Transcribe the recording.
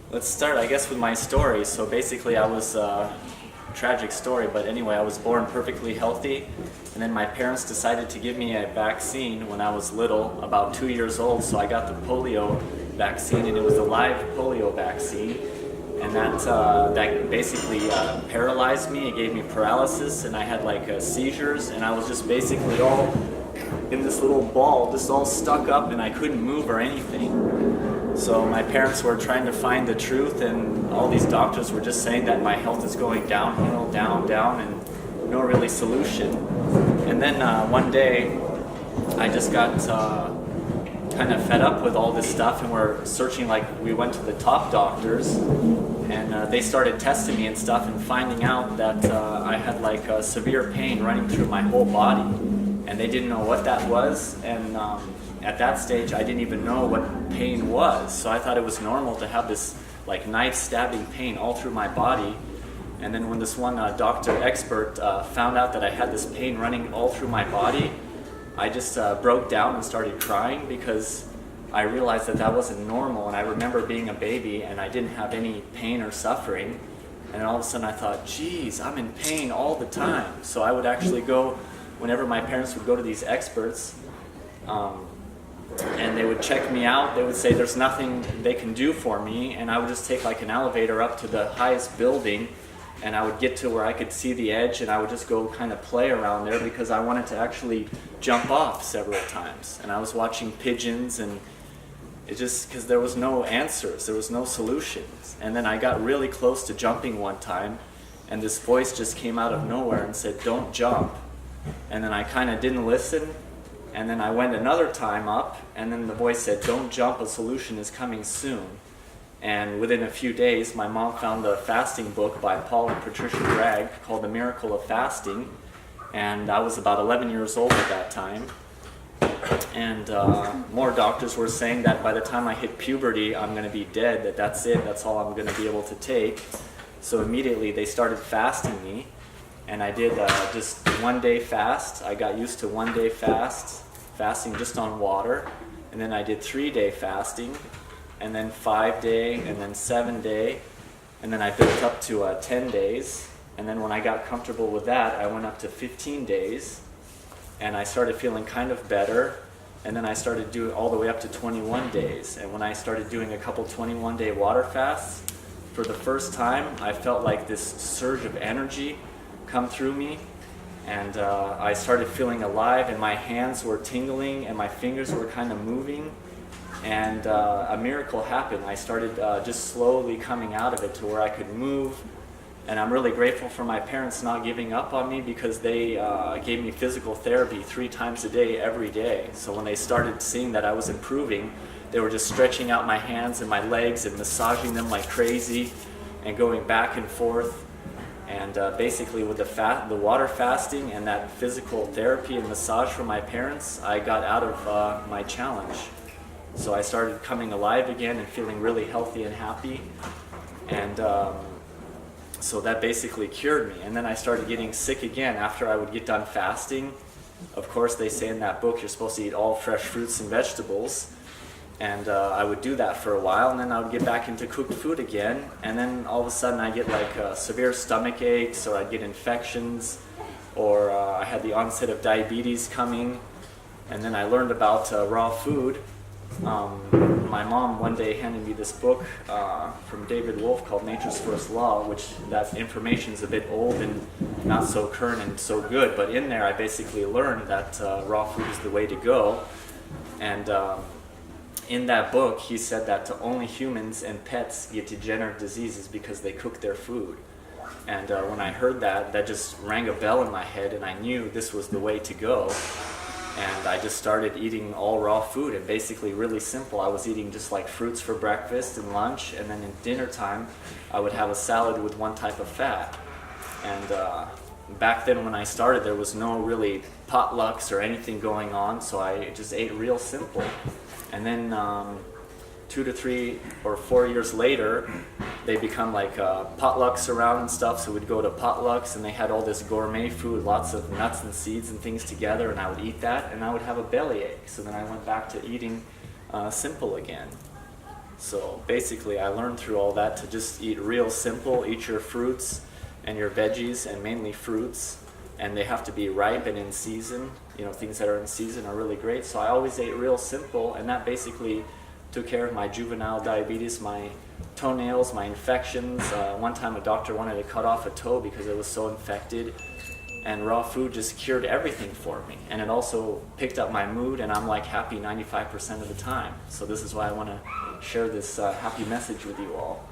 Let's start, I guess, with my story. So basically, I was tragic story, but anyway, I was born perfectly healthy, and then my parents decided to give me a vaccine when I was little, about 2 years old. So I got the polio vaccine, and it was a live polio vaccine, and that basically paralyzed me. It gave me paralysis, and I had like seizures, and I was just basically all in this little ball, just all stuck up, and I couldn't move or anything. So my parents were trying to find the truth, and all these doctors were just saying that my health is going downhill, down, and no really solution. And then one day, I just got kind of fed up with all this stuff, and we're searching, like we went to the top doctors, and they started testing me and stuff, and finding out that I had like severe pain running through my whole body, and they didn't know what that was. And at that stage, I didn't even know what pain was, so I thought it was normal to have this like knife stabbing pain all through my body. And then when this one doctor expert found out that I had this pain running all through my body, I just broke down and started crying, because I realized that that wasn't normal. And I remember being a baby and I didn't have any pain or suffering, and all of a sudden I thought, geez, I'm in pain all the time. So I would actually go, whenever my parents would go to these experts, and they would check me out, they would say there's nothing they can do for me, and I would just take like an elevator up to the highest building, and I would get to where I could see the edge, and I would just go kind of play around there, because I wanted to actually jump off several times. And I was watching pigeons, and it just, because there was no answers, there was no solutions. And then I got really close to jumping one time, and this voice just came out of nowhere and said, don't jump. And then I kind of didn't listen, and then I went another time up, and then the voice said, don't jump, a solution is coming soon. And within a few days, my mom found a fasting book by Paul and Patricia Bragg called The Miracle of Fasting, and I was about 11 years old at that time. And more doctors were saying that by the time I hit puberty, I'm going to be dead, that's it, that's all I'm going to be able to take. So immediately they started fasting me, and I did just 1 day fast. I got used to 1 day fasting just on water, and then I did 3 day fasting, and then 5 day, and then 7 day, and then I built up to 10 days, and then when I got comfortable with that, I went up to 15 days, and I started feeling kind of better, and then I started doing all the way up to 21 days, and when I started doing a couple 21-day water fasts, for the first time, I felt like this surge of energy come through me, and I started feeling alive, and my hands were tingling, and my fingers were kind of moving, and a miracle happened. I started just slowly coming out of it to where I could move, and I'm really grateful for my parents not giving up on me, because they gave me physical therapy 3 times a day, every day. So when they started seeing that I was improving, they were just stretching out my hands and my legs and massaging them like crazy and going back and forth. And basically with the water fasting and that physical therapy and massage from my parents, I got out of my challenge. So I started coming alive again and feeling really healthy and happy. And so that basically cured me. And then I started getting sick again after I would get done fasting. Of course, they say in that book you're supposed to eat all fresh fruits and vegetables. And I would do that for a while, and then I would get back into cooked food again, and then all of a sudden I get like severe stomach aches, or I'd get infections, or I had the onset of diabetes coming. And then I learned about raw food. My mom one day handed me this book from David Wolfe called Nature's First Law, which that information is a bit old and not so current and so good, but in there I basically learned that raw food is the way to go. And in that book, he said that only humans and pets get degenerative diseases because they cook their food. And when I heard that, that just rang a bell in my head, and I knew this was the way to go. And I just started eating all raw food, and basically really simple. I was eating just like fruits for breakfast and lunch, and then in dinner time, I would have a salad with one type of fat. And back then when I started, there was no really potlucks or anything going on, so I just ate real simple. And then 2 to 3 or 4 years later, they become like potlucks around and stuff, so we'd go to potlucks and they had all this gourmet food, lots of nuts and seeds and things together, and I would eat that and I would have a bellyache. So then I went back to eating simple again. So basically I learned through all that to just eat real simple, eat your fruits and your veggies, and mainly fruits, and they have to be ripe and in season. Things that are in season are really great. So I always ate real simple, and that basically took care of my juvenile diabetes, my toenails, my infections. One time a doctor wanted to cut off a toe because it was so infected, and raw food just cured everything for me. And it also picked up my mood, and I'm like happy 95% of the time. So this is why I want to share this happy message with you all.